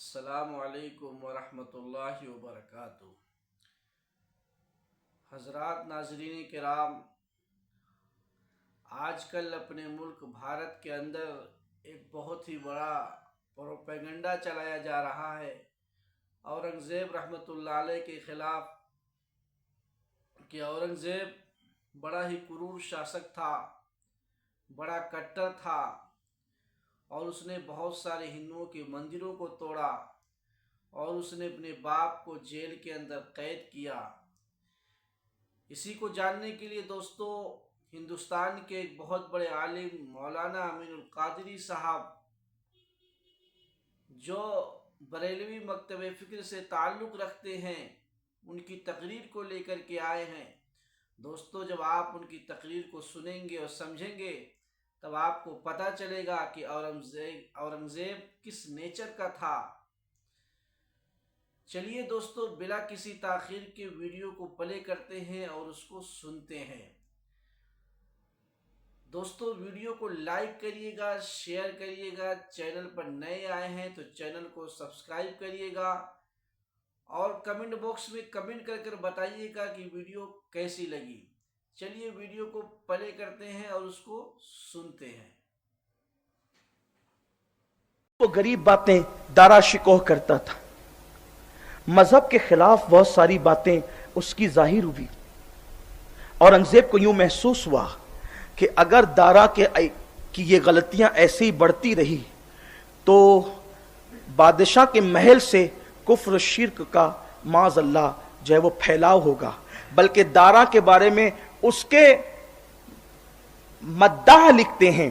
السلام علیکم ورحمۃ اللہ وبرکاتہ۔ حضرات ناظرین کرام، آج کل اپنے ملک بھارت کے اندر ایک بہت ہی بڑا پروپیگنڈا چلایا جا رہا ہے اورنگزیب رحمۃ اللہ علیہ کے خلاف کہ اورنگزیب بڑا ہی کرور شاسک تھا، بڑا کٹر تھا اور اس نے بہت سارے ہندوؤں کے مندروں کو توڑا اور اس نے اپنے باپ کو جیل کے اندر قید کیا۔ اسی کو جاننے کے لیے دوستو، ہندوستان کے ایک بہت بڑے عالم مولانا امین القادری صاحب، جو بریلوی مکتب فکر سے تعلق رکھتے ہیں، ان کی تقریر کو لے کر کے آئے ہیں۔ دوستو، جب آپ ان کی تقریر کو سنیں گے اور سمجھیں گے تب آپ کو پتہ چلے گا کہ اورنگزیب کس نیچر کا تھا۔ چلیے دوستو، بلا کسی تاخیر کے ویڈیو کو پلے کرتے ہیں اور اس کو سنتے ہیں۔ دوستو، ویڈیو کو لائک کریے گا، شیئر کریے گا، چینل پر نئے آئے ہیں تو چینل کو سبسکرائب کریے گا اور کمنٹ باکس میں کمنٹ کر بتائیے گا کہ ویڈیو کیسی لگی۔ چلیے ویڈیو کو پلے کرتے ہیں اور اس کو سنتے ہیں۔ وہ غریب باتیں دارا شکوہ کرتا تھا، مذہب کے خلاف بہت ساری باتیں اس کی ظاہر ہوئی۔ اورنگزیب کو یوں محسوس ہوا کہ اگر دارا کی یہ غلطیاں ایسے ہی بڑھتی رہی تو بادشاہ کے محل سے کفر و شرک کا معاذ اللہ جو ہے وہ پھیلاؤ ہوگا، بلکہ دارا کے بارے میں اس کے مداح لکھتے ہیں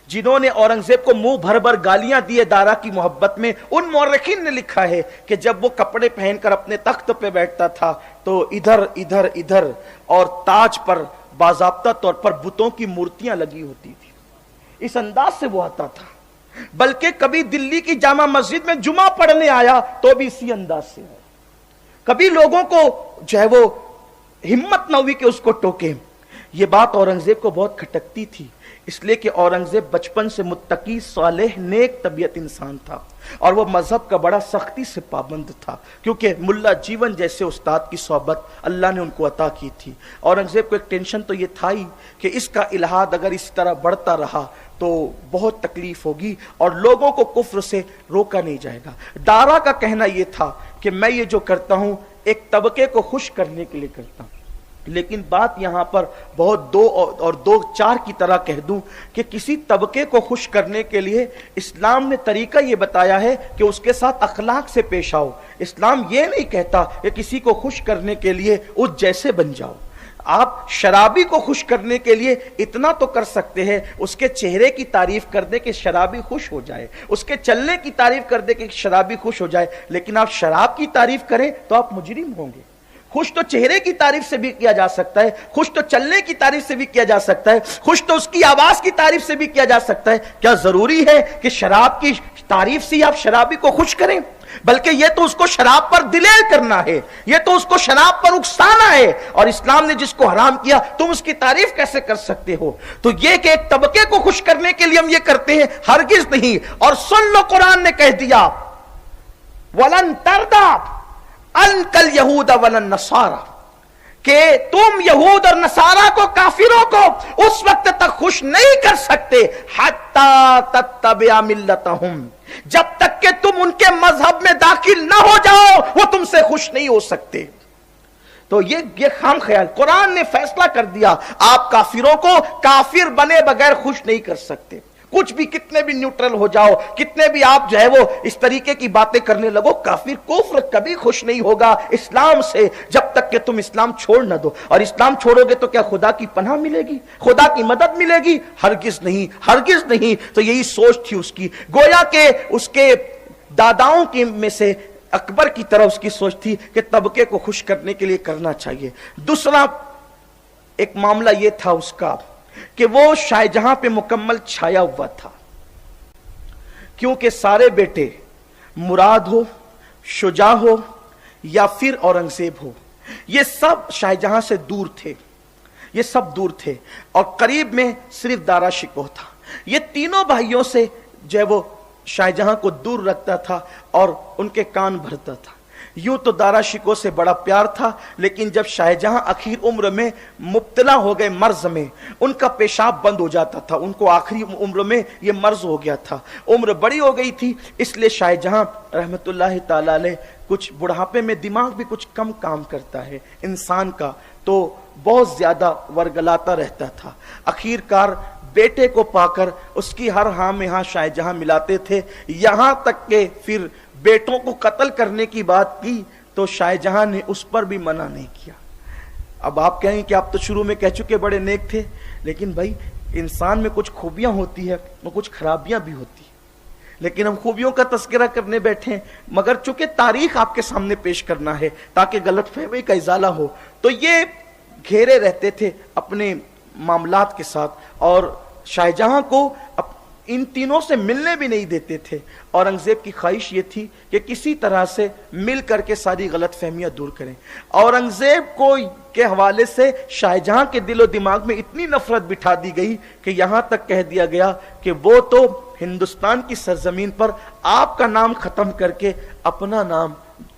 جنہوں نے اورنگزیب کو منہ بھر بھر گالیاں دیے دارا کی محبت میں۔ ان مورخین نے لکھا ہے کہ جب وہ کپڑے پہن کر اپنے تخت پہ بیٹھتا تھا تو ادھر ادھر ادھر اور تاج پر باضابطہ طور پر بتوں کی مورتیاں لگی ہوتی تھی۔ اس انداز سے وہ آتا تھا، بلکہ کبھی دلی کی جامع مسجد میں جمعہ پڑھنے آیا تو بھی اسی انداز سے آیا۔ کبھی لوگوں کو جو ہے وہ ہمت نہ ہوئی کہ اس کو ٹوکے۔ یہ بات اورنگزیب کو بہت کھٹکتی تھی، اس لیے کہ اورنگزیب بچپن سے متقی، صالح، نیک طبیعت انسان تھا اور وہ مذہب کا بڑا سختی سے پابند تھا، کیونکہ ملا جیون جیسے استاد کی صحبت اللہ نے ان کو عطا کی تھی۔ اورنگزیب کو ایک ٹینشن تو یہ تھا ہی کہ اس کا الہاد اگر اس طرح بڑھتا رہا تو بہت تکلیف ہوگی اور لوگوں کو کفر سے روکا نہیں جائے گا۔ دارا کا کہنا یہ تھا کہ میں یہ جو کرتا ہوں ایک طبقے کو خوش کرنے کے لیے کرتا ہوں، لیکن بات یہاں پر بہت دو چار کی طرح کہہ دوں کہ کسی طبقے کو خوش کرنے کے لیے اسلام نے طریقہ یہ بتایا ہے کہ اس کے ساتھ اخلاق سے پیش آؤ۔ اسلام یہ نہیں کہتا کہ کسی کو خوش کرنے کے لیے اس جیسے بن جاؤ۔ آپ شرابی کو خوش کرنے کے لیے اتنا تو کر سکتے ہیں، اس کے چہرے کی تعریف کر دے کہ شرابی خوش ہو جائے، اس کے چلنے کی تعریف کر دے کہ شرابی خوش ہو جائے، لیکن آپ شراب کی تعریف کریں تو آپ مجرم ہوں گے۔ خوش تو چہرے کی تعریف سے بھی کیا جا سکتا ہے، خوش تو چلنے کی تعریف سے بھی کیا جا سکتا ہے، خوش تو اس کی آواز کی تعریف سے بھی کیا جا سکتا ہے۔ کیا ضروری ہے کہ شراب کی تعریف سے آپ شرابی کو خوش کریں؟ بلکہ یہ تو اس کو شراب پر دلیر کرنا ہے، یہ تو اس کو شراب پر اکسانا ہے، اور اسلام نے جس کو حرام کیا تم اس کی تعریف کیسے کر سکتے ہو؟ تو یہ کہ ایک طبقے کو خوش کرنے کے لیے ہم یہ کرتے ہیں، ہرگز نہیں۔ اور سن لو، قرآن نے کہہ دیا وَلَن تَرْضَىٰ عَنْكَ الْيَهُودَ وَلَا النَّصَارَىٰ، کہ تم یہود اور نصارہ کو، کافروں کو اس وقت تک خوش نہیں کر سکتے حَتَّىٰ تَتَّبِعَ مِلَّتَهُمْ، جب تک کہ تم ان کے مذہب میں داخل نہ ہو جاؤ وہ تم سے خوش نہیں ہو سکتے۔ تو یہ خام خیال، قرآن نے فیصلہ کر دیا آپ کافروں کو کافر بنے بغیر خوش نہیں کر سکتے۔ کچھ بھی، کتنے بھی نیوٹرل ہو جاؤ، کتنے بھی آپ جو ہے وہ اس طریقے کی باتیں کرنے لگو، کافر کفر کبھی خوش نہیں ہوگا اسلام سے جب تک کہ تم اسلام چھوڑ نہ دو۔ اور اسلام چھوڑو گے تو کیا خدا کی پناہ ملے گی، خدا کی مدد ملے گی؟ ہرگز نہیں، ہرگز نہیں۔ تو یہی سوچ تھی اس کی، گویا کہ اس کے داداؤں کی میں سے اکبر کی طرح اس کی سوچ تھی کہ طبقے کو خوش کرنے کے لیے کرنا چاہیے۔ دوسرا ایک معاملہ یہ تھا اس کا کہ وہ شاہ جہاں پہ مکمل چھایا ہوا تھا، کیونکہ سارے بیٹے مراد ہو، شجاع ہو یا پھر اورنگزیب ہو، یہ سب شاہ جہاں سے دور تھے، یہ سب دور تھے، اور قریب میں صرف دارا شکوہ تھا۔ یہ تینوں بھائیوں سے جو ہے وہ शाहजहां को दूर रखता था और उनके कान भरता था। यूं तो दारा शिको से बड़ा प्यार था, लेकिन जब शाहजहां आखिर उम्र में मुब्तला हो गए मर्ज में, उनका पेशाब बंद हो जाता था, उनको आखिरी उम्र में ये मर्ज हो गया था, उम्र बड़ी हो गई थी, इसलिए शाहजहां रहमतुल्लाह ताला अलैह कुछ बुढ़ापे में दिमाग भी कुछ कम काम करता है इंसान का, तो बहुत ज्यादा वर्गलाता रहता था। आखिरकार बेटे को पाकर उसकी हर हाँ में हाँ शाहजहां मिलाते थे, यहां तक के फिर बेटों को कत्ल करने की बात की तो शाहजहां ने उस पर भी मना नहीं किया। अब आप कहेंगे कि आप तो शुरू में कह चुके बड़े नेक थे, लेकिन भाई इंसान में कुछ खूबियां होती है और कुछ खराबियां भी होती है, लेकिन हम खूबियों का तस्करा करने बैठे हैं, मगर चूंकि तारीख आपके सामने पेश करना है ताकि गलतफहमी का इजाला हो, तो ये घेरे रहते थे अपने मामलात के साथ और शाहजहां को इन तीनों से मिलने भी नहीं देते थे। औरंगजेब की ख्वाहिश ये थी कि किसी तरह से मिल करके सारी गलत फहमियां दूर करें। औरंगजेब को के हवाले से शाहजहां के दिलो दिमाग में इतनी नफरत बिठा दी गई कि यहां तक कह दिया गया कि वो तो हिंदुस्तान की सरजमीन पर आपका नाम खत्म करके अपना नाम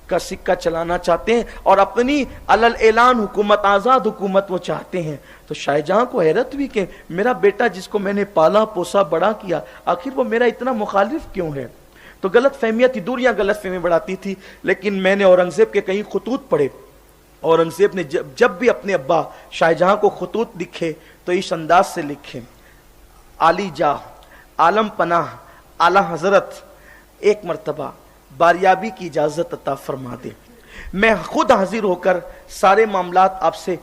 का सिक्का चलाना चाहते हैं और अपनी अलल एलान हुकूमत, आजाद हुकूमत वो चाहते हैं। तो शाहजहां को हैरत हुई कि मेरा बेटा जिसको मैंने पाला पोसा बड़ा किया, आखिर वो मेरा इतना मुखालिफ क्यों है। तो गलत फहमियां थी, दूरियां गलत फहमी बढ़ाती थी। लेकिन मैंने औरंगजेब के कई खुतूत पढ़े, औरंगजेब ने जब भी अपने अब्बा शाहजहां को खुतूत लिखे तो इस अंदाज से लिखे, आली जा, आलम पनाह, आला हजरत, एक मर्तबा बारियाबी की इजाजत अता फरमा दे, मैं खुद हाजिर होकर सारे मामलात आपसे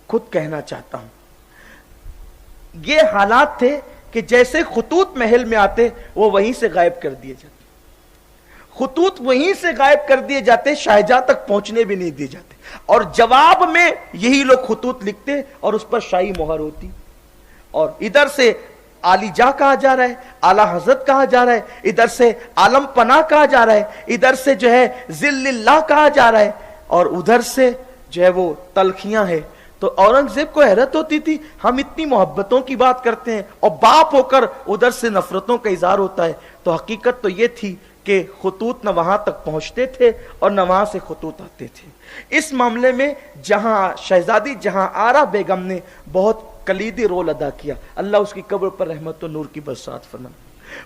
खुद कहना चाहता हूं। ये हालात थे कि जैसे खुतूत महल में आते वो वहीं से गायब कर दिए जाते, खुतूत वहीं से गायब कर दिए जाते, शाहजहां तक पहुंचने भी नहीं दिए जाते, और जवाब में यही लोग खुतूत लिखते और उस पर शाही मोहर होती। और इधर से आली जा कहा जा रहा है, आला हजरत कहा जा रहा है, इधर से आलम पना कहा जा रहा है, इधर से जो है जिल्लिल्लाह कहा जा रहा है, और उधर से जो है वो तलखियां है। तो औरंगजेब को हैरत होती थी, हम इतनी मोहब्बतों की बात करते हैं और बाप होकर उधर से नफरतों का इजहार होता है। तो हकीकत तो ये थी कि खुतूत न वहां तक पहुंचते थे और न वहां से खुतूत आते थे। इस मामले में जहां शहजादी जहां आरा बेगम ने बहुत कलीदी रोल अदा किया, अल्लाह उसकी कब्र पर रहमत और नूर की बरसात फरमाए,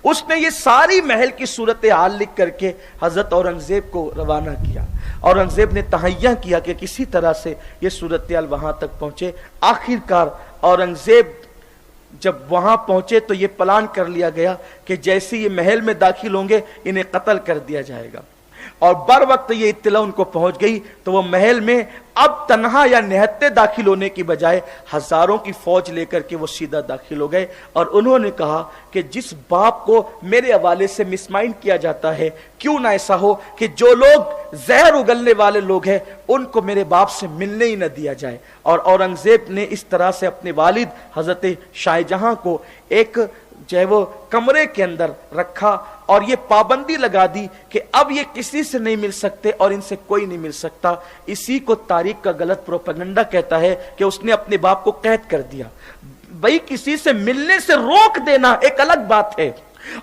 उसने ये सारी महल की सूरत हाल लिख करके हजरत औरंगजेब को रवाना किया। औरंगजेब ने तहैया किया कि किसी तरह से ये सूरत हाल वहां तक पहुंचे। आखिरकार औरंगजेब जब वहां पहुंचे तो ये प्लान कर लिया गया कि जैसे ये महल में दाखिल होंगे इन्हें कत्ल कर दिया जाएगा, और बर वक्त ये इत्तला उनको पहुंच गई तो वो महल में अब तन्हा या निहत्ते दाखिल होने की बजाय हजारों की फौज लेकर के वो सीधा दाखिल हो गए। और उन्होंने कहा कि जिस बाप को मेरे हवाले से मिसमाइंड किया जाता है, क्यों ना ऐसा हो कि जो लोग जहर उगलने वाले लोग हैं उनको मेरे बाप से मिलने ही न दिया जाए। और औरंगजेब ने इस तरह से अपने वालिद हजरत शाहजहां को एक जो है वो कमरे के अंदर रखा और ये पाबंदी लगा दी कि अब ये किसी से नहीं मिल सकते और इनसे कोई नहीं मिल सकता। इसी को तारीख का गलत प्रोपेगेंडा कहता है कि उसने अपने बाप को कैद कर दिया। भाई किसी से मिलने से रोक देना एक अलग बात है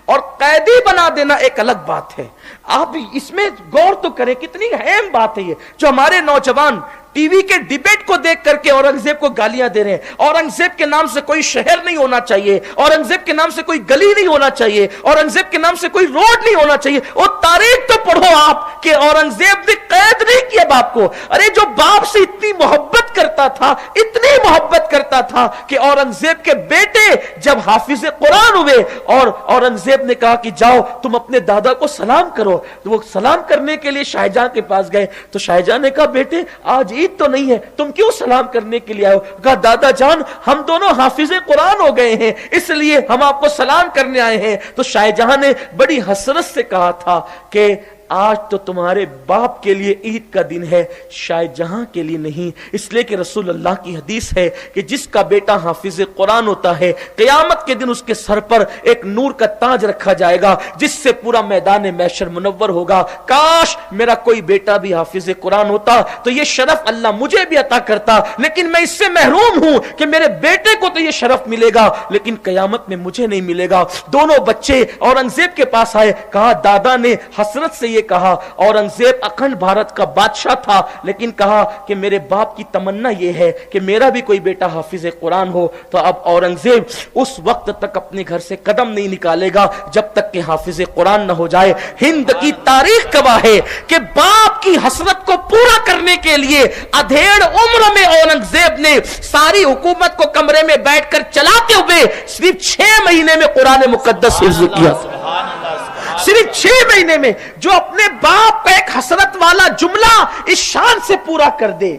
और कैदी बना देना एक अलग बात है। आप इसमें गौर तो करें, कितनी अहम बात है ये। जो हमारे नौजवान टीवी के डिबेट को देख करके औरंगजेब को गालियां दे रहे हैं, औरंगजेब के नाम से कोई शहर नहीं होना चाहिए, औरंगजेब के नाम से कोई गली नहीं होना चाहिए, औरंगजेब के नाम से कोई रोड नहीं होना चाहिए। और तारीख तो पढ़ो आप कि औरंगजेब ने कैद नहीं किया बाप को। अरे जो बाप से इतनी मोहब्बत करता था, इतनी मोहब्बत करता था कि औरंगजेब के बेटे जब हाफिज कुरान हुए और औरंगजेब ने कहा कि जाओ तुम अपने दादा को सलाम करो, तो वो सलाम करने के लिए शाहजहां के पास गए। तो शाहजहां ने कहा बेटे आज ईद तो नहीं है, तुम क्यों सलाम करने के लिए आए हो? कहा दादा जान हम दोनों हाफिजे कुरान हो गए हैं, इसलिए हम आपको सलाम करने आए हैं। तो शाहजहां ने बड़ी हसरत से कहा था कि आज तो तुम्हारे बाप के लिए ईद का दिन है, शायद जहां के लिए नहीं। इसलिए कि रसूल अल्लाह की हदीस है कि जिसका बेटा हाफिज कुरान होता है, क़यामत के दिन उसके सर पर एक नूर का ताज रखा जाएगा जिससे पूरा मैदान महशर मुनव्वर होगा। काश मेरा कोई बेटा भी हाफिज कुरान होता तो ये शरफ अल्लाह मुझे भी अता करता, लेकिन मैं इससे महरूम हूं कि मेरे बेटे को तो ये शरफ मिलेगा लेकिन क़यामत में मुझे नहीं मिलेगा। दोनों बच्चे औरंगजेब के पास आए, कहा दादा ने हसरत से ये कहा, औरंगजेब अखंड भारत का बादशाह था लेकिन कहा कि मेरे बाप की तमन्ना ये है कि मेरा भी कोई बेटा हाफिज कुरान हो। तो अब औरंगजेब उस वक्त तक अपने घर से कदम नहीं निकालेगा जब तक कि हाफिज कुरान न हो जाए। हिंद की तारीख गवाह है कि बाप की हसरत को पूरा करने के लिए अधेड़ उम्र में औरंगजेब ने सारी हुकूमत को कमरे में बैठकर चलाते हुए सिर्फ 6 महीने में कुरान मुकद्दस हिफ्ज़ किया। सिर्फ 6 महीने में। जो अपने बाप का एक हसरत वाला जुमला इस शान से पूरा कर दे,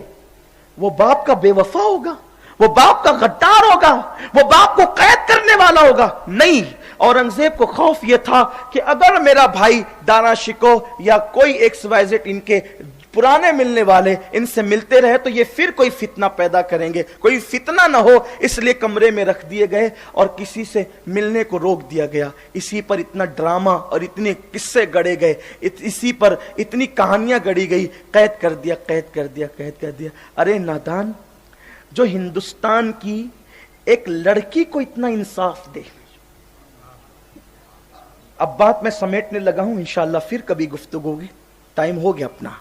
वो बाप का बेवफा होगा, वो बाप का गद्दार होगा, वो बाप को कैद करने वाला होगा। नहीं, औरंगजेब को खौफ यह था कि अगर मेरा भाई दारा शिको या कोई XYZ इनके पुराने मिलने वाले इनसे मिलते रहे तो ये फिर कोई फितना पैदा करेंगे, कोई फितना ना हो, इसलिए कमरे में रख दिए गए और किसी से मिलने को रोक दिया गया। इसी पर इतना ड्रामा और इतने किस्से गढ़े गए, इसी पर इतनी कहानियां गढ़ी गई। कैद कर दिया, कैद कर दिया, कैद कर दिया। अरे नादान, जो हिंदुस्तान की एक लड़की को इतना इंसाफ दे। अब बात मैं समेटने लगा हूं, इंशाअल्लाह फिर कभी गुफ्तगू होगी, टाइम हो गया अपना।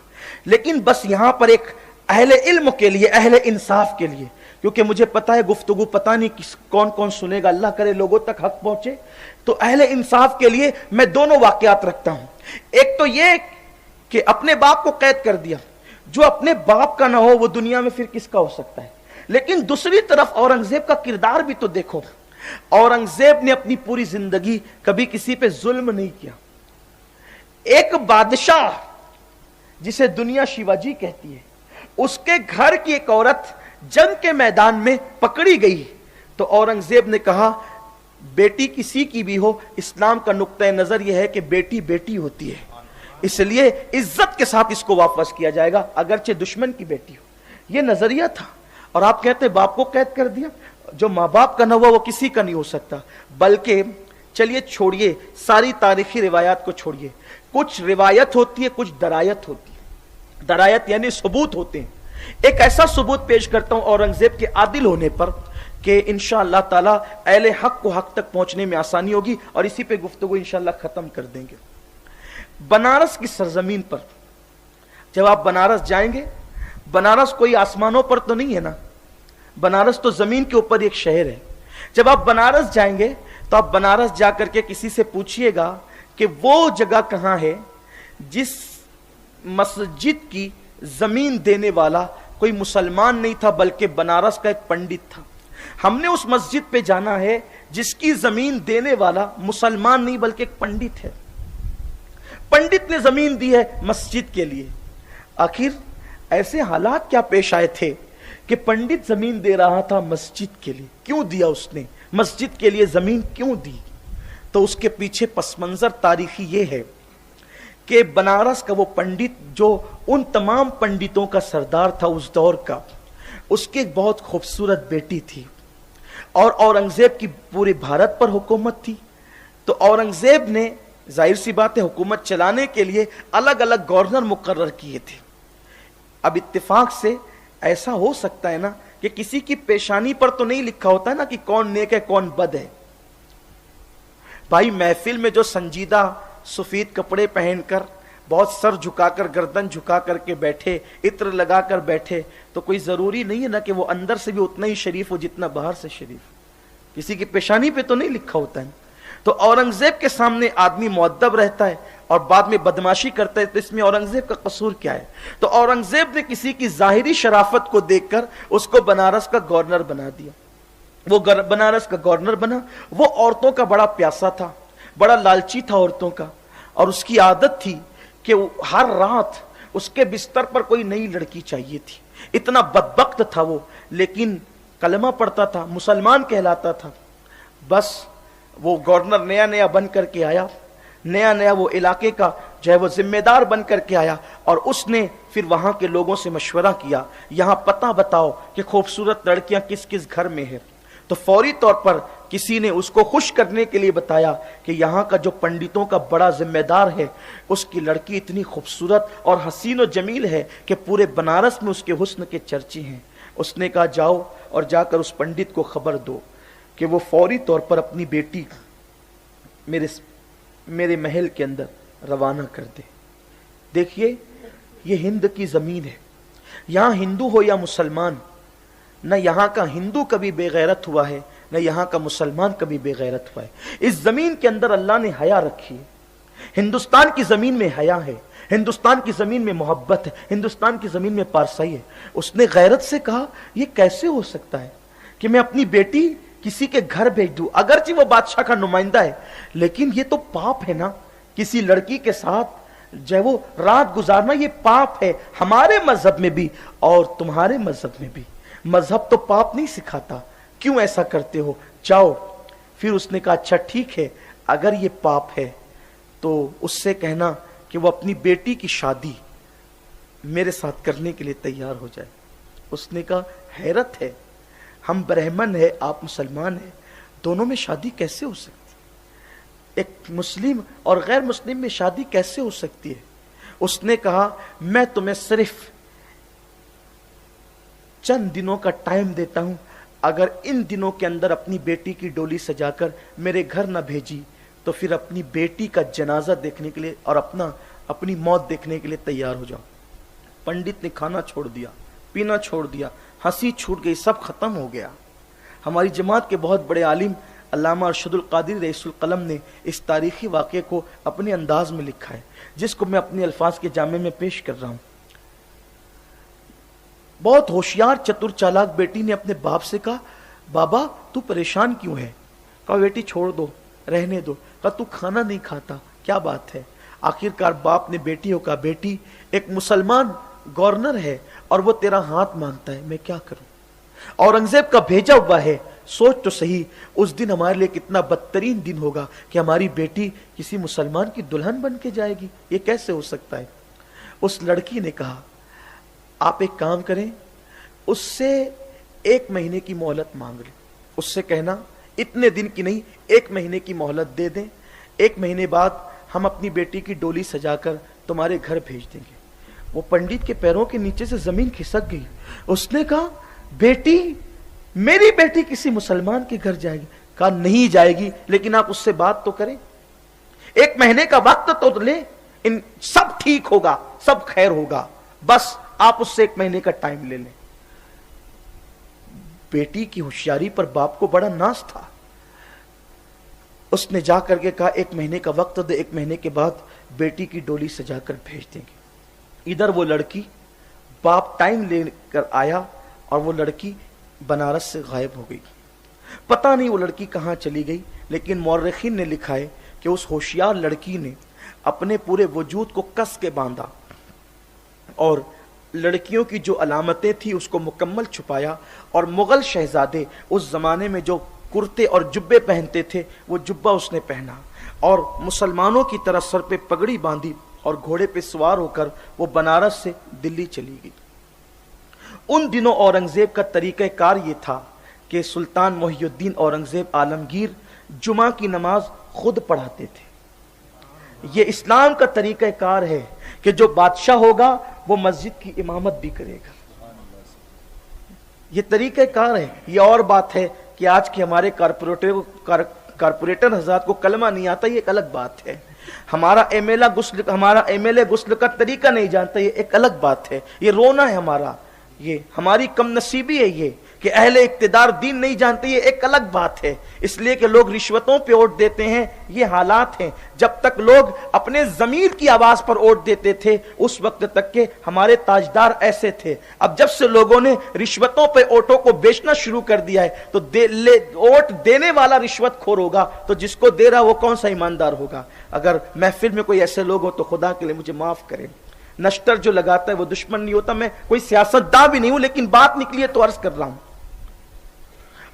लेकिन बस यहां पर एक अहले इल्म के लिए, अहले इंसाफ के लिए, क्योंकि मुझे पता है गुफ्तगू पता नहीं कौन कौन सुनेगा, अल्लाह करे लोगों तक हक पहुंचे। तो अहले इंसाफ के लिए मैं दोनों वाकयात रखता हूं। एक तो ये कि अपने बाप को कैद कर दिया, जो अपने बाप का ना हो वो दुनिया में फिर किसका हो सकता है। लेकिन दूसरी तरफ औरंगजेब का किरदार भी तो देखो। औरंगजेब ने अपनी पूरी जिंदगी कभी किसी पे जुल्म नहीं किया। एक बादशाह जिसे दुनिया शिवाजी कहती है, उसके घर की एक औरत जंग के मैदान में पकड़ी गई तो औरंगजेब ने कहा बेटी किसी की भी हो, इस्लाम का नुक्ता नजर यह है कि बेटी बेटी होती है, इसलिए इज्जत के साथ इसको वापस किया जाएगा अगरचे दुश्मन की बेटी हो। यह नजरिया था। और आप कहते बाप को कैद कर दिया, जो माँ बाप का न हुआ वो किसी का नहीं हो सकता। बल्कि चलिए छोड़िए सारी तारीखी रिवायात को छोड़िए, कुछ रिवायत होती है, कुछ दरायत होती है। दरायत यानी सबूत होते हैं। एक ऐसा सबूत पेश करता हूं औरंगजेब के आदिल होने पर कि इंशाअल्लाह ताला अहले हक को हक तक पहुंचने में आसानी होगी और इसी पे गुफ्तगू इंशाअल्लाह खत्म कर देंगे। बनारस की सरजमीन पर जब आप बनारस जाएंगे, बनारस कोई आसमानों पर तो नहीं है ना, बनारस तो जमीन के ऊपर एक शहर है। जब आप बनारस जाएंगे तो आप बनारस जाकर के किसी से पूछिएगा कि वो जगह कहां है जिस मस्जिद की जमीन देने वाला कोई मुसलमान नहीं था बल्कि बनारस का एक पंडित था। हमने उस मस्जिद पे जाना है जिसकी जमीन देने वाला मुसलमान नहीं बल्कि एक पंडित है। पंडित ने जमीन दी है मस्जिद के लिए। आखिर ऐसे हालात क्या पेश आए थे कि पंडित जमीन दे रहा था मस्जिद के लिए? क्यों दिया उसने? मस्जिद के लिए जमीन क्यों दी? तो उसके पीछे पस मंजर तारीखी ये है कि बनारस का वो पंडित जो उन तमाम पंडितों का सरदार था उस दौर का, उसकी एक बहुत खूबसूरत बेटी थी और औरंगजेब की पूरे भारत पर हुकूमत थी। तो औरंगजेब ने जाहिर सी बात है हुकूमत चलाने के लिए अलग अलग गवर्नर मुकर्रर किए थे। अब इत्तेफाक से ऐसा हो सकता है ना कि किसी की पेशानी पर तो नहीं लिखा होता ना कि कौन नेक है कौन बद है। भाई महफिल में जो संजीदा सफेद कपड़े पहनकर बहुत सर झुकाकर गर्दन झुका करके बैठे, इत्र लगाकर बैठे, तो कोई जरूरी नहीं है ना कि वो अंदर से भी उतना ही शरीफ हो जितना बाहर से शरीफ। किसी की पेशानी पे तो नहीं लिखा होता है। तो औरंगजेब के सामने आदमी मुअद्दब रहता है और बाद में बदमाशी करता है, तो इसमें औरंगजेब का कसूर क्या है? तो औरंगजेब ने किसी की जाहिरी शराफत को देखकर उसको बनारस का गवर्नर बना दिया। वो बनारस का गवर्नर बना। वो औरतों का बड़ा प्यासा था, बड़ा लालची था औरतों का, और उसकी आदत थी कि हर रात उसके बिस्तर पर कोई नई लड़की चाहिए थी। इतना बदबख्त था वो, लेकिन कलमा पढ़ता था, मुसलमान कहलाता था। बस वो गवर्नर नया नया बन करके आया, नया नया वो इलाके का جو ہے وہ ذمہ دار بن کر کے آیا اور اس نے پھر وہاں کے لوگوں سے مشورہ کیا، یہاں پتہ بتاؤ کہ خوبصورت لڑکیاں کس کس گھر میں ہیں۔ تو فوری طور پر کسی نے اس کو خوش کرنے کے لیے بتایا کہ یہاں کا جو پنڈتوں کا بڑا ذمہ دار ہے اس کی لڑکی اتنی خوبصورت اور حسین و جمیل ہے کہ پورے بنارس میں اس کے حسن کے چرچے ہیں۔ اس نے کہا جاؤ اور جا کر اس پنڈت کو خبر دو کہ وہ فوری طور پر اپنی بیٹی میرے محل کے اندر روانہ کر دے۔ دیکھیے یہ ہند کی زمین ہے، یہاں ہندو ہو یا مسلمان، نہ یہاں کا ہندو کبھی بے غیرت ہوا ہے نہ یہاں کا مسلمان کبھی بے غیرت ہوا ہے۔ اس زمین کے اندر اللہ نے حیا رکھی ہے، ہندوستان کی زمین میں حیا ہے، ہندوستان کی زمین میں محبت ہے، ہندوستان کی زمین میں پارسائی ہے۔ اس نے غیرت سے کہا یہ کیسے ہو سکتا ہے کہ میں اپنی بیٹی کسی کے گھر بھیج دوں، اگرچہ وہ بادشاہ کا نمائندہ ہے لیکن یہ تو پاپ ہے نا، کسی لڑکی کے ساتھ جو ہے وہ رات گزارنا یہ پاپ ہے، ہمارے مذہب میں بھی اور تمہارے مذہب میں بھی۔ مذہب تو پاپ نہیں سکھاتا، کیوں ایسا کرتے ہو، جاؤ۔ پھر اس نے کہا اچھا ٹھیک ہے، اگر یہ پاپ ہے تو اس سے کہنا کہ وہ اپنی بیٹی کی شادی میرے ساتھ کرنے کے لیے تیار ہو جائے۔ اس نے کہا حیرت ہے، ہم برہمن ہیں آپ مسلمان ہیں، دونوں میں شادی کیسے ہو سکتی، ایک مسلم اور غیر مسلم میں شادی کیسے ہو سکتی ہے؟ اس نے کہا میں تمہیں صرف چند دنوں کا ٹائم دیتا ہوں، اگر ان دنوں کے اندر اپنی بیٹی کی ڈولی سجا کر میرے گھر نہ بھیجی تو پھر اپنی بیٹی کا جنازہ دیکھنے کے لیے اور اپنی موت دیکھنے کے لیے تیار ہو جاؤ۔ پنڈت نے کھانا چھوڑ دیا، پینا چھوڑ دیا، ہنسی چھوٹ گئی، سب ختم ہو گیا۔ ہماری جماعت کے بہت بڑے عالم علامہ ارشد القادری رئیس القلم نے اس تاریخی واقعے کو اپنے انداز میں لکھا ہے، جس کو میں اپنے الفاظ کے جامع میں پیش کر رہا ہوں۔ بہت ہوشیار چتر چالاک بیٹی نے اپنے باپ سے کہا بابا تو پریشان کیوں ہے؟ کہا بیٹی چھوڑ دو، رہنے دو۔ کہا تو کھانا نہیں کھاتا، کیا بات ہے؟ آخر کار باپ نے بیٹی کو کہا بیٹی ایک مسلمان گورنر ہے اور وہ تیرا ہاتھ مانگتا ہے، میں کیا کروں؟ اورنگزیب کا بھیجا ہوا ہے، سوچ تو صحیح اس دن ہمارے لیے کتنا بدترین دن ہوگا کہ ہماری بیٹی کسی مسلمان کی دلہن بن کے جائے گی، یہ کیسے ہو سکتا ہے؟ اس لڑکی نے کہا آپ ایک کام کریں، اس سے 1 مہینے کی مہلت مانگ لیں، اس سے کہنا اتنے دن کی نہیں 1 مہینے کی مہلت دے دیں، 1 مہینے بعد ہم اپنی بیٹی کی ڈولی سجا کر تمہارے گھر بھیج دیں گے۔ وہ پنڈت کے پیروں کے نیچے سے زمین کھسک گئی۔ اس نے کہا بیٹی میری بیٹی کسی مسلمان کے گھر جائے گی؟ کہا نہیں جائے گی، لیکن آپ اس سے بات تو کریں، 1 مہینے کا وقت تو لیں، ان سب ٹھیک ہوگا، سب خیر ہوگا، بس آپ اس سے 1 مہینے کا ٹائم لے لیں۔ بیٹی کی ہوشیاری پر باپ کو بڑا ناز تھا، اس نے جا کر کے کہا 1 مہینے کا وقت دے، 1 مہینے کے بعد بیٹی کی ڈولی سجا کر بھیج دیں گے۔ ادھر وہ لڑکی، باپ ٹائم لے کر آیا اور وہ لڑکی بنارس سے غائب ہو گئی۔ پتہ نہیں وہ لڑکی کہاں چلی گئی، لیکن مورخین نے لکھا ہے کہ اس ہوشیار لڑکی نے اپنے پورے وجود کو کس کے باندھا اور لڑکیوں کی جو علامتیں تھیں اس کو مکمل چھپایا، اور مغل شہزادے اس زمانے میں جو کرتے اور جبے پہنتے تھے وہ جبہ اس نے پہنا، اور مسلمانوں کی طرح سر پہ پگڑی باندھی اور گھوڑے پہ سوار ہو کر وہ بنارس سے دلی چلی گئی۔ ان دنوں اورنگزیب کا طریقہ کار یہ تھا کہ سلطان محی الدین اورنگزیب عالمگیر جمعہ کی نماز خود پڑھاتے تھے۔ یہ اسلام کا طریقہ کار ہے کہ جو بادشاہ ہوگا وہ مسجد کی امامت بھی کرے گا، یہ طریقہ کار ہے۔ یہ اور بات ہے کہ آج کے ہمارے کارپوریٹر حضرات کو کلمہ نہیں آتا، یہ ایک الگ بات ہے۔ ہمارا ایم ایل اے غسل کا طریقہ نہیں جانتا، یہ ایک الگ بات ہے۔ یہ رونا ہے ہمارا، یہ ہماری کم نصیبی ہے، یہ کہ اہل اقتدار دین نہیں جانتے، یہ ایک الگ بات ہے۔ اس لیے کہ لوگ رشوتوں پہ ووٹ دیتے ہیں، یہ حالات ہیں۔ جب تک لوگ اپنے ضمیر کی آواز پر ووٹ دیتے تھے اس وقت تک کہ ہمارے تاجدار ایسے تھے۔ اب جب سے لوگوں نے رشوتوں پہ ووٹوں کو بیچنا شروع کر دیا ہے تو ووٹ دینے والا رشوت خور ہوگا تو جس کو دے رہا وہ کون سا ایماندار ہوگا؟ اگر محفل میں کوئی ایسے لوگ ہوں تو خدا کے لیے مجھے معاف کریں، نشتر جو لگاتا ہے وہ دشمن نہیں ہوتا۔ میں کوئی سیاست داں بھی نہیں ہوں، لیکن بات نکلی ہے تو عرض کر رہا ہوں۔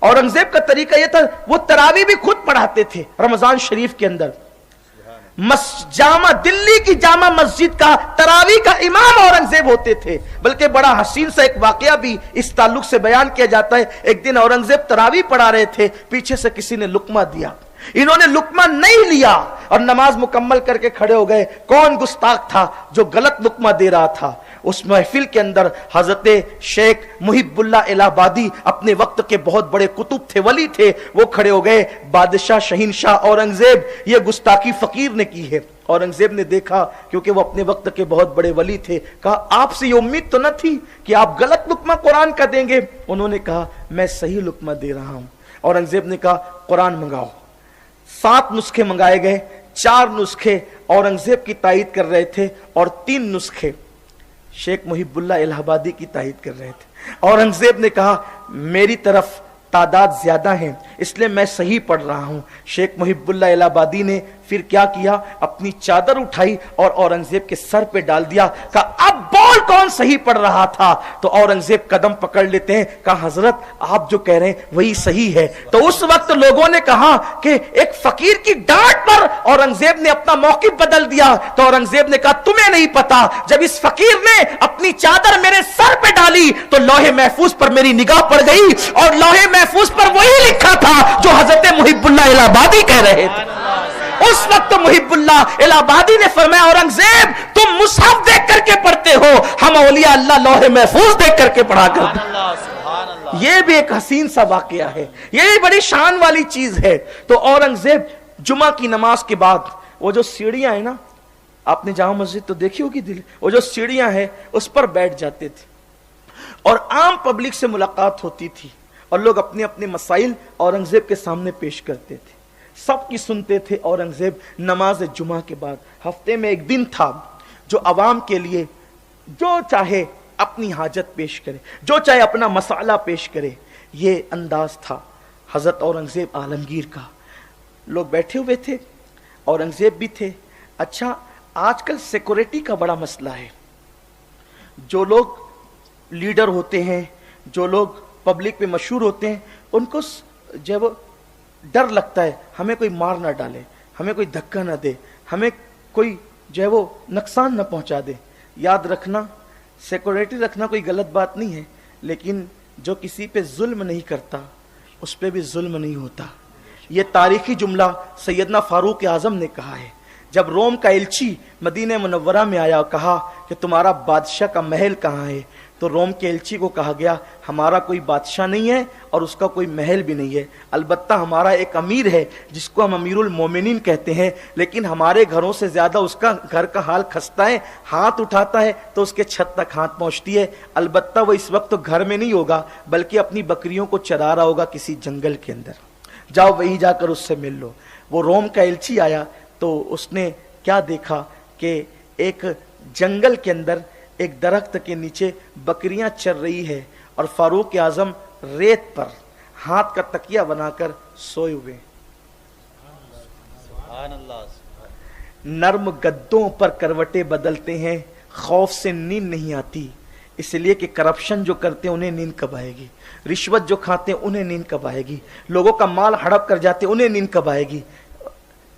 اورنگزیب کا طریقہ یہ تھا، وہ تراویح بھی خود پڑھاتے تھے رمضان شریف کے اندر۔ दिल्ली की जामा मस्जिद का तरावी का इमाम औरंगजेब होते थे। बल्कि बड़ा हसीन सा एक वाकया भी इस ताल्लुक से बयान किया जाता है। एक दिन औरंगजेब तरावी पढ़ा रहे थे, पीछे से किसी ने लुकमा दिया, इन्होंने लुकमा नहीं लिया और नमाज मुकम्मल करके खड़े हो गए। कौन गुस्ताख था जो गलत लुकमा दे रहा था? उस महफिल के अंदर हजरत शेख मुहिबुल्लाह इलाहाबादी, अपने वक्त के बहुत बड़े कुतुब थे, वली थे, वो खड़े हो गए। बादशाह शहीनशाह औरंगजेब, ये गुस्ताखी फकीर ने की है। औरंगजेब ने देखा, क्योंकि वो अपने वक्त के बहुत बड़े वली थे, कहा आपसे ये उम्मीद तो न थी कि आप गलत लुकमा कुरान का देंगे। उन्होंने कहा मैं सही लुकमा दे रहा हूं। औरंगजेब ने कहा कुरान मंगाओ। 7 नुस्खे मंगाए गए। 4 नुस्खे औरंगजेब की तायीद कर रहे थे और 3 नुस्खे शेख मुहिबुल्लाह इलाहाबादी की तायीद कर रहे थे। औरंगजेब ने कहा मेरी तरफ तादाद ज्यादा है, इसलिए मैं सही पढ़ रहा हूं। शेख मुहिबुल्लाह इलाहाबादी ने फिर क्या किया, अपनी चादर उठाई और औरंगजेब के सर पे डाल दिया। कहा अब बोल कौन सही पढ़ रहा था? तो औरंगजेब कदम पकड़ लेते हैं। कहा हजरत आप जो कह रहे हैं वही सही है। तो उस वक्त लोगों ने कहा कि एक फकीर की डांट पर औरंगजेब ने अपना मौकिफ बदल दिया। तो औरंगजेब ने कहा तुम्हें नहीं पता, जब इस फकीर ने अपनी चादर मेरे सर पे डाली तो लौहे महफूज पर मेरी निगाह पड़ गई और लौहे महफूज पर वही लिखा था जो हजरत मुहिबुल्लाह इलाहाबादी कह रहे थे। उस वक्त मुहिबुल्लाह इलाहाबादी ने फरमाया औरंगजेब तुम मुसहफ देख करके पढ़ते हो, हम औलिया अल्लाह लौहे महफूज देख करके पढ़ा करते। ये भी एक हसीन सा वाकया है, ये भी बड़ी शान वाली चीज है। तो औरंगजेब जुमा की नमाज के बाद वो जो सीढ़ियां है ना, आपने जामा मस्जिद तो देखी होगी दिल्ली, वो जो सीढ़ियां है उस पर बैठ जाते थे और आम पब्लिक से मुलाकात होती थी और लोग अपने अपने मसाइल औरंगजेब के सामने पेश करते थे, सबकी सुनते थे। औरंगजेब नमाज जुमा के बाद हफ्ते में एक दिन था जो अवाम के लिए जो चाहे अपनी हाजत पेश करे, जो चाहे अपना मसाला पेश करे, ये अंदाज था हजरत औरंगजेब आलमगीर का। लोग बैठे हुए थे, औरंगजेब भी थे। अच्छा, आजकल सिक्योरिटी का बड़ा मसला है। जो लोग लीडर होते हैं, जो लोग पब्लिक में मशहूर होते हैं, उनको जब डर लगता है हमें कोई मार ना डाले, हमें कोई धक्का ना दे, हमें कोई जो है वो नुकसान ना पहुंचा दे। याद रखना, सिक्योरिटी रखना कोई गलत बात नहीं है, लेकिन जो किसी पे जुल्म नहीं करता उस पे भी जुल्म नहीं होता। ये तारीखी जुमला सैयदना फारूक आजम ने कहा है। जब रोम का एलची मदीने मुनव्वरा में आया, कहा कि तुम्हारा बादशाह का महल कहाँ है, तो रोम के एलची को कहा गया हमारा कोई बादशाह नहीं है और उसका कोई महल भी नहीं है, अलबत्ता हमारा एक अमीर है जिसको हम अमीरुल मोमिनीन कहते हैं, लेकिन हमारे घरों से ज्यादा उसका घर का हाल खस्ता है, हाथ उठाता है तो उसके छत तक हाथ पहुंचती है। अलबत्ता वो इस वक्त तो घर में नहीं होगा, बल्कि अपनी बकरियों को चरा रहा होगा किसी जंगल के अंदर, जाओ वहीं जाकर उससे मिल लो। वो रोम का एलची आया तो उसने क्या देखा कि एक जंगल के अंदर एक दरख्त के नीचे बकरियां चर रही है और फारूक आजम रेत पर हाथ का तकिया बनाकर सोए हुए। नर्म गद्दों पर करवटें बदलते हैं, खौफ से नींद नहीं आती, इसलिए कि करप्शन जो करते हैं उन्हें नींद कब आएगी, रिश्वत जो खाते हैं उन्हें नींद कब आएगी, लोगों का माल हड़प कर जाते हैं उन्हें नींद कब आएगी।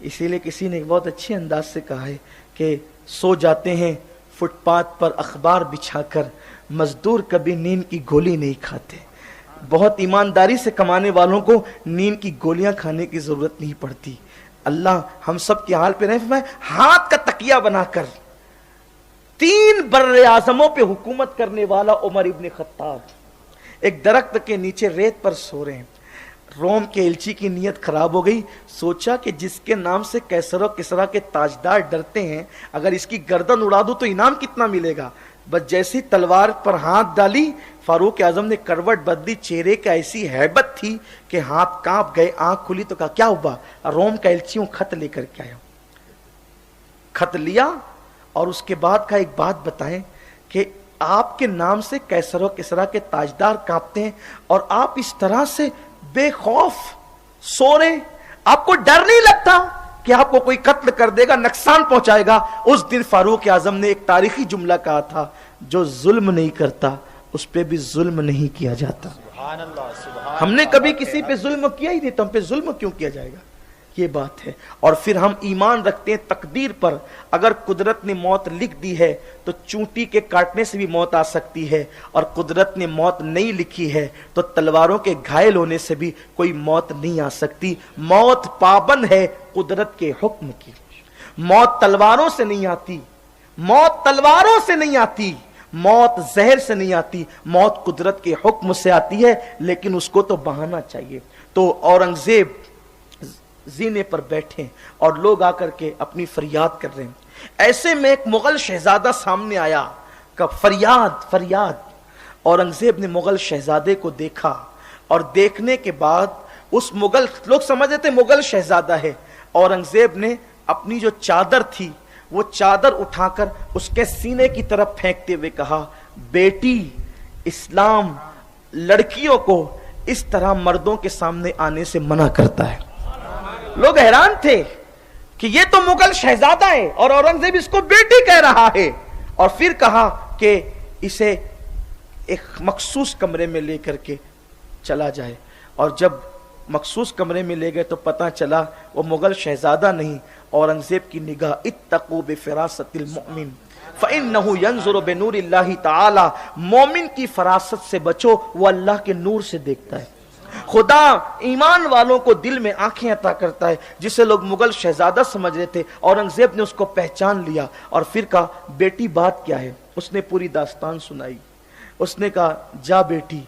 इसीलिए किसी ने बहुत अच्छे अंदाज से कहा है कि सो जाते हैं फुटपाथ पर अखबार बिछाकर, मजदूर कभी नींद की गोली नहीं खाते। बहुत ईमानदारी से कमाने वालों को नींद की गोलियां खाने की जरूरत नहीं पड़ती। अल्लाह हम सब के हाल पे नहीं, हाथ का तकिया बनाकर 3 बर्रे आजमों पे हुकूमत करने वाला उमर इब्न खत्ताब एक दरख्त के नीचे रेत पर सो रहे हैं। रोम के एलची की नीयत खराब हो गई, सोचा कि जिसके नाम से कैसर और किसरा के ताजदार डरते हैं, अगर इसकी गर्दन उड़ा दूं तो इनाम कितना मिलेगा। बस जैसी तलवार पर हाथ डाली, फारूक आजम ने करवट बदली, चेहरे का ऐसी हैबत थी कि हाथ कांप गए, आंख खुली तो कहा क्या हुआ? रोम का एलची हूं, खत लेकर के आया। खत लिया और उसके बाद का एक बात बताएं कि आपके नाम से कैसर और किसरा के ताजदार कांपते हैं और आप इस तरह से बेखौफ सो रहे, आपको डर नहीं लगता कि आपको कोई कत्ल कर देगा, नुकसान पहुंचाएगा। उस दिन फारूक आजम ने एक तारीखी जुमला कहा था, जो जुल्म नहीं करता उस पे भी जुल्म नहीं किया जाता। हमने कभी किसी पे जुल्म किया ही नहीं, तो हम पे जुल्म क्यों किया जाएगा? یہ بات ہے. اور پھر ہم ایمان رکھتے ہیں تقدیر پر. اگر قدرت نے موت لکھ دی ہے تو چونٹی کے کاٹنے سے بھی موت آ سکتی ہے, اور قدرت نے موت نہیں لکھی ہے تو تلواروں کے گھائل ہونے سے بھی کوئی موت نہیں آ سکتی. موت پابند ہے قدرت کے حکم کی. موت تلواروں سے نہیں آتی, موت تلواروں سے نہیں آتی, موت زہر سے نہیں آتی, موت قدرت کے حکم سے آتی ہے, لیکن اس کو تو بہانا چاہیے. تو اورنگزیب زینے پر بیٹھے اور لوگ آ کر کے اپنی فریاد کر رہے ہیں. ایسے میں ایک مغل شہزادہ سامنے آیا کہ فریاد فریاد. اورنگزیب نے مغل شہزادے کو دیکھا, اور دیکھنے کے بعد اس مغل, لوگ سمجھتے تھے مغل شہزادہ ہے. اورنگزیب نے اپنی جو چادر تھی وہ چادر اٹھا کر اس کے سینے کی طرف پھینکتے ہوئے کہا, بیٹی, اسلام لڑکیوں کو اس طرح مردوں کے سامنے آنے سے منع کرتا ہے. لوگ حیران تھے کہ یہ تو مغل شہزادہ ہے اور اورنگزیب اس کو بیٹی کہہ رہا ہے. اور پھر کہا کہ اسے ایک مخصوص کمرے میں لے کر کے چلا جائے. اور جب مخصوص کمرے میں لے گئے تو پتہ چلا وہ مغل شہزادہ نہیں, اورنگزیب کی نگاہ. اتقوا بفراست المؤمن فإنه ينظر بنور اللہ تعالی. مومن کی فراست سے بچو, وہ اللہ کے نور سے دیکھتا ہے. خدا ایمان والوں کو دل میں آنکھیں عطا کرتا ہے, جسے لوگ مغل شہزادہ سمجھ رہے تھے. اورنگزیب نے اس کو پہچان لیا اور پھر کہا, بیٹی بات کیا ہے؟ اس نے پوری داستان سنائی. اس نے کہا, جا بیٹی,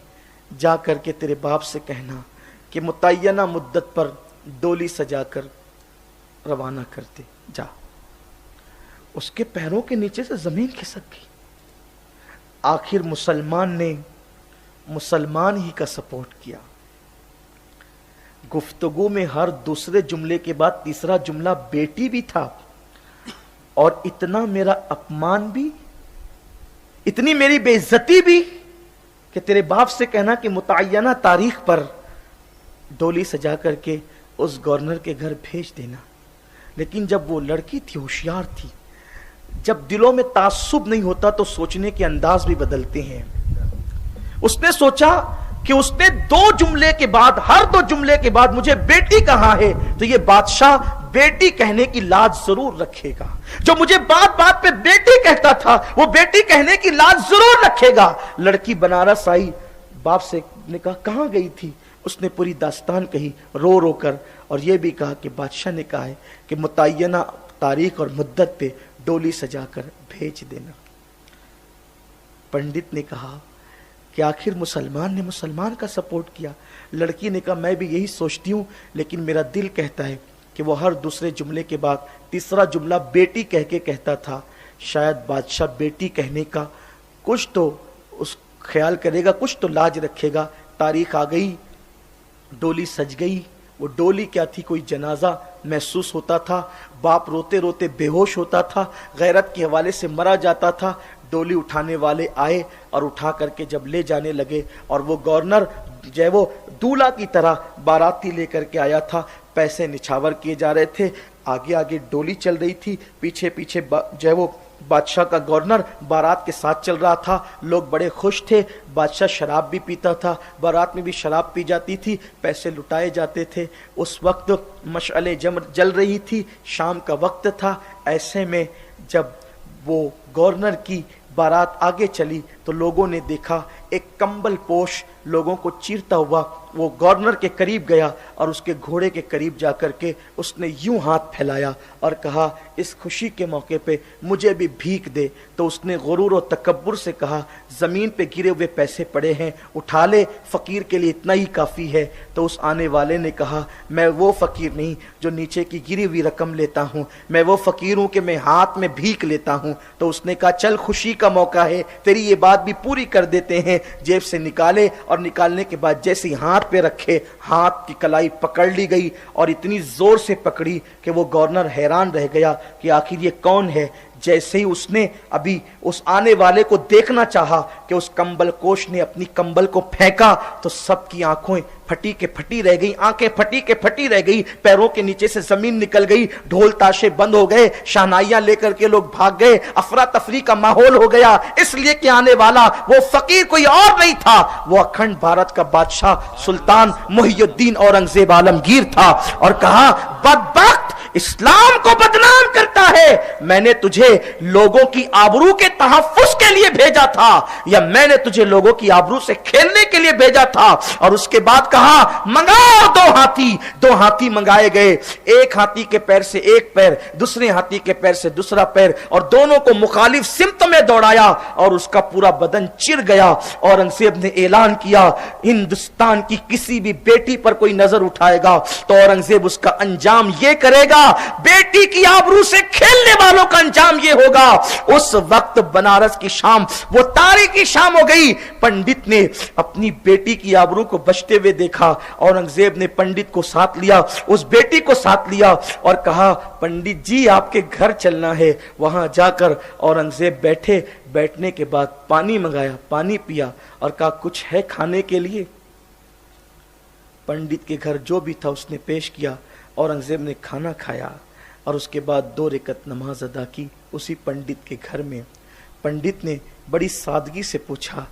جا کر کے تیرے باپ سے کہنا کہ متعینہ مدت پر ڈولی سجا کر روانہ کرتے. جا. اس کے پیروں کے نیچے سے زمین کھسک گئی. آخر مسلمان نے مسلمان ہی کا سپورٹ کیا. گفتگو میں ہر دوسرے جملے کے بعد تیسرا جملہ بیٹی بھی تھا, اور اتنا میرا اپمان بھی, اتنی میری بے عزتی بھی کہ تیرے باپ سے کہنا کہ متعینہ تاریخ پر ڈولی سجا کر کے اس گورنر کے گھر بھیج دینا. لیکن جب وہ لڑکی تھی, ہوشیار تھی, جب دلوں میں تعصب نہیں ہوتا تو سوچنے کے انداز بھی بدلتے ہیں. اس نے سوچا کہ اس نے دو جملے کے بعد, ہر دو جملے کے بعد مجھے بیٹی کہا ہے, تو یہ بادشاہ بیٹی کہنے کی لاج ضرور رکھے گا. جو مجھے بات بات پہ بیٹی کہتا تھا وہ بیٹی کہنے کی لاج ضرور رکھے گا. لڑکی بنارس آئی, باپ سے نے کہا کہاں گئی تھی؟ اس نے پوری داستان کہی رو رو کر, اور یہ بھی کہا کہ بادشاہ نے کہا ہے کہ متعینہ تاریخ اور مدت پہ ڈولی سجا کر بھیج دینا. پنڈت نے کہا کہ آخر مسلمان نے مسلمان کا سپورٹ کیا. لڑکی نے کہا میں بھی یہی سوچتی ہوں, لیکن میرا دل کہتا ہے کہ وہ ہر دوسرے جملے کے بعد تیسرا جملہ بیٹی کہہ کے کہتا تھا. شاید بادشاہ بیٹی کہنے کا کچھ تو اس خیال کرے گا, کچھ تو لاج رکھے گا. تاریخ آ گئی, ڈولی سج گئی. وہ ڈولی کیا تھی؟ کوئی جنازہ محسوس ہوتا تھا. باپ روتے روتے بے ہوش ہوتا تھا, غیرت کے حوالے سے مرا جاتا تھا. ڈولی اٹھانے والے آئے اور اٹھا کر کے جب لے جانے لگے, اور وہ گورنر جو ہے وہ دولہا کی طرح باراتی لے کر کے آیا تھا. پیسے نچھاور کیے جا رہے تھے, آگے آگے ڈولی چل رہی تھی, پیچھے پیچھے جو ہے وہ بادشاہ کا گورنر بارات کے ساتھ چل رہا تھا. لوگ بڑے خوش تھے. بادشاہ شراب بھی پیتا تھا, بارات میں بھی شراب پی جاتی تھی, پیسے لٹائے جاتے تھے. اس وقت مشعلیں جل رہی تھی, شام کا وقت تھا. ایسے میں جب وہ گورنر کی بارات آگے چلی تو لوگوں نے دیکھا ایک کمبل پوش لوگوں کو چیرتا ہوا وہ گورنر کے قریب گیا, اور اس کے گھوڑے کے قریب جا کر کے اس نے یوں ہاتھ پھیلایا اور کہا اس خوشی کے موقع پہ مجھے بھی بھیک دے. تو اس نے غرور و تکبر سے کہا زمین پہ گرے ہوئے پیسے پڑے ہیں, اٹھا لے, فقیر کے لیے اتنا ہی کافی ہے. تو اس آنے والے نے کہا میں وہ فقیر نہیں جو نیچے کی گری ہوئی رقم لیتا ہوں, میں وہ فقیر ہوں کہ میں ہاتھ میں بھیک لیتا ہوں. تو اس نے کہا چل خوشی کا موقع ہے, تیری یہ بات بھی پوری کر دیتے ہیں. جیب سے نکالے, اور نکالنے کے بعد جیسے ہی ہاتھ پہ رکھے ہاتھ کی کلائی پکڑ لی گئی, اور اتنی زور سے پکڑی کہ وہ گورنر حیران رہ گیا کہ آخر یہ کون ہے. जैसे ही उसने अभी उस आने वाले को देखना चाहा कि उस कंबल कोश ने अपनी कंबल को फेंका तो सबकी आंखें फटी के फटी रह गई, आंखें फटी के फटी रह गई, पैरों के नीचे से जमीन निकल गई, ढोल ताशे बंद हो गए, शहनाइयां लेकर के लोग भाग गए, अफरा तफरी का माहौल हो गया, इसलिए कि आने वाला वो फकीर कोई और नहीं था, वो अखंड भारत का बादशाह सुल्तान मुहियुद्दीन औरंगजेब आलमगीर था। और कहा, बदबख्त इस्लाम को बदनाम करता है, मैंने तुझे लोगों की आबरू के तहफ्फुज के लिए भेजा था या मैंने तुझे लोगों की आबरू से खेलने के लिए भेजा था। और उसके बाद कहा, मंगाओ दो हाथी मंगाए गए, एक हाथी के पैर से एक पैर, दूसरे हाथी के पैर से दूसरा पैर, और दोनों को मुखालिफ सिमत में दौड़ाया और उसका पूरा बदन चिर गया। औरंगजेब ने ऐलान किया, हिंदुस्तान की किसी भी बेटी पर कोई नजर उठाएगा तो औरंगजेब उसका अंजाम ये करेगा, बेटी की आबरू से खेलने वालों का अंजाम ये होगा। उस वक्त बनारस की शाम वो तारीखी शाम हो गई। पंडित ने अपनी बेटी की आबरू को बचते हुए देखा, औरंगजेब ने पंडित को साथ लिया, उस बेटी को साथ लिया और कहा, पंडित जी आपके घर चलना है। वहां जाकर औरंगजेब बैठे, बैठने के बाद पानी मंगाया, पानी पिया और कहा, कुछ है खाने के लिए? पंडित के घर जो भी था उसने पेश किया, औरंगजेब ने खाना खाया और उसके बाद 2 रकात नमाज अदा की उसी पंडित के घर में। पंडित ने बड़ी सादगी से पूछा,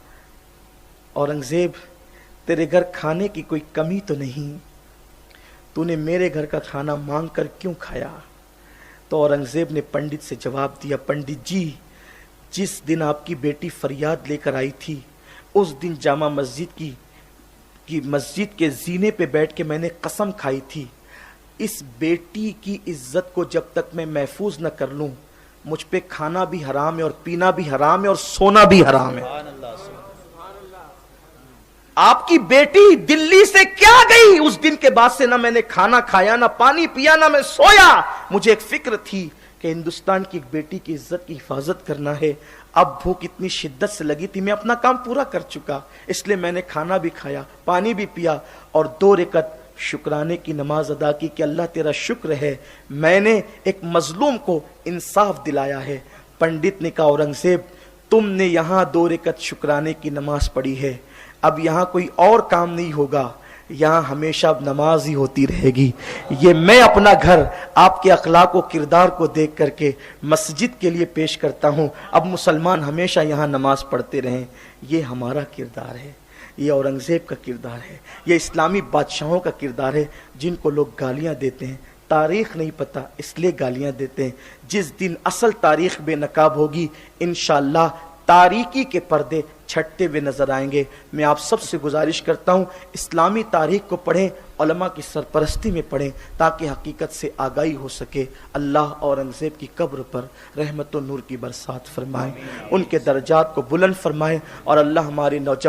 औरंगजेब तेरे घर खाने की कोई कमी तो नहीं, तूने मेरे घर का खाना मांग कर क्यों खाया? तो औरंगजेब ने पंडित से जवाब दिया, पंडित जी जिस दिन आपकी बेटी फरियाद लेकर आई थी उस दिन जामा मस्जिद की मस्जिद के जीने पे बैठ के मैंने कसम खाई थी, इस बेटी की इज्जत को जब तक मैं महफूज न कर लूं मुझ पे खाना भी हराम है और पीना भी हराम है और सोना भी हराम है। आपकी बेटी दिल्ली से क्या गई? उस दिन के बाद से ना मैंने खाना खाया, ना पानी पिया, ना मैं सोया। मुझे एक फिक्र थी कि हिंदुस्तान की एक बेटी की इज्जत की हिफाजत करना है। अब भूख इतनी शिद्दत से लगी थी, मैं अपना काम पूरा कर चुका, इसलिए मैंने खाना भी खाया, पानी भी पिया और 2 रकात शुक्राने की नमाज अदा की कि अल्लाह तेरा शुक्र है मैंने एक मजलूम को इंसाफ दिलाया है। पंडित ने कहा, औरंगजेब तुमने यहां 2 रकात शुक्राने की नमाज पढ़ी है, अब यहां कोई और काम नहीं होगा, यहां हमेशा नमाज ही होती रहेगी। ये मैं अपना घर आपके अखलाक व किरदार को देख करके मस्जिद के लिए पेश करता हूं। अब मुसलमान हमेशा यहां नमाज पढ़ते रहें। ये हमारा किरदार है, ये औरंगजेब का किरदार है, ये इस्लामी बादशाहों का किरदार है जिनको लोग गालियां देते हैं। तारीख नहीं पता इसलिए गालियां देते हैं। जिस दिन असल तारीख बेनकाब होगी इंशाअल्लाह तारीकी के पर्दे छटते हुए नजर आएंगे। मैं आप सबसे गुजारिश करता हूं इस्लामी तारीख को पढ़ें, उलमा की सरपरस्ती में पढ़ें ताकि हकीकत से आगाही हो सके। अल्लाह औरंगजेब की कब्र पर रहमत व नूर की बरसात फरमाए, उनके दर्जात को बुलंद फरमाए और अल्लाह हमारे नौजवान